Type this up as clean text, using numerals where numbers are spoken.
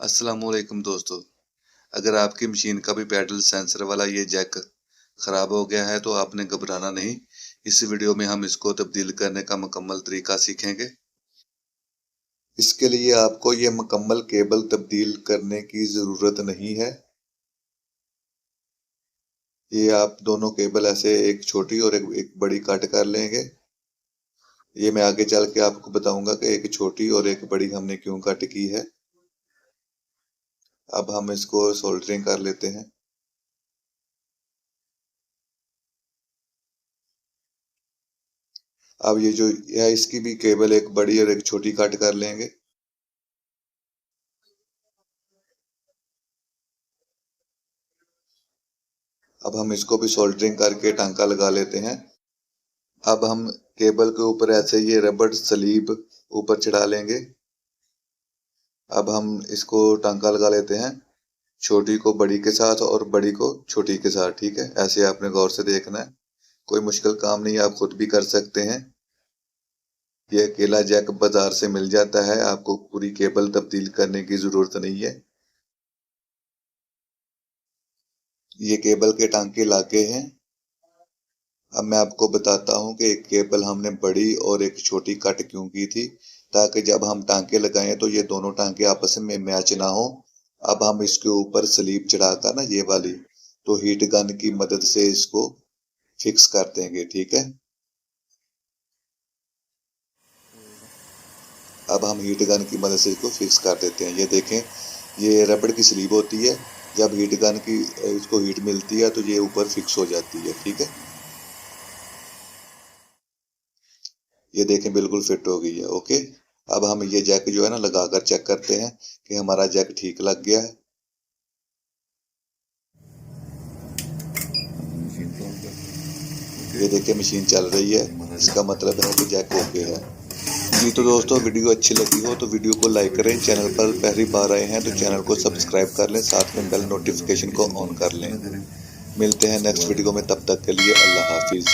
अस्सलाम वालेकुम दोस्तों, अगर आपकी मशीन का भी पैडल सेंसर वाला ये जैक ख़राब हो गया है तो आपने घबराना नहीं। इस वीडियो में हम इसको तब्दील करने का मुकम्मल तरीका सीखेंगे। इसके लिए आपको ये मुकम्मल केबल तब्दील करने की ज़रूरत नहीं है। ये आप दोनों केबल ऐसे एक छोटी और एक बड़ी कट कर लेंगे। ये मैं आगे चल के आपको बताऊंगा कि एक छोटी और एक बड़ी हमने क्यों कट की है। अब हम इसको सोल्डरिंग कर लेते हैं। अब ये जो है इसकी भी केबल एक बड़ी और एक छोटी कट कर लेंगे। अब हम इसको भी सोल्डरिंग करके टांका लगा लेते हैं। अब हम केबल के ऊपर ऐसे ये रबड़ सलीब ऊपर चढ़ा लेंगे। अब हम इसको टांका लगा लेते हैं, छोटी को बड़ी के साथ और बड़ी को छोटी के साथ। ठीक है, ऐसे आपने गौर से देखना है, कोई मुश्किल काम नहीं, आप खुद भी कर सकते हैं। ये अकेला जैक बाजार से मिल जाता है, आपको पूरी केबल तब्दील करने की जरूरत नहीं है। ये केबल के टांके लाके हैं। अब मैं आपको बताता हूँ कि एक केबल हमने बड़ी और एक छोटी कट क्यों की थी, ताकि जब हम टांके लगाएं तो ये दोनों टांके आपस में मैच ना हो। अब हम इसके ऊपर स्लीव चढ़ाकर ना ये वाली तो हीट गन की मदद से इसको फिक्स कर देंगे। ठीक है, अब हम हीट गन की मदद से इसको फिक्स कर देते हैं। ये देखें, ये रबड़ की स्लीव होती है, जब हीट गन की इसको हीट मिलती है तो ये ऊपर फिक्स हो जाती है। ठीक है, ये देखें बिल्कुल फिट हो गई है। ओके, अब हम ये जैक जो है ना लगाकर चेक करते हैं कि हमारा जैक ठीक लग गया है। ये देखिए मशीन चल रही है, इसका मतलब है कि जैक ओके है। जी तो दोस्तों, वीडियो अच्छी लगी हो तो वीडियो को लाइक करें, चैनल पर पहली बार आए हैं तो चैनल को सब्सक्राइब कर लें, साथ में बेल नोटिफिकेशन को ऑन कर लें। मिलते हैं नेक्स्ट वीडियो में, तब तक के लिए अल्लाह हाफिज।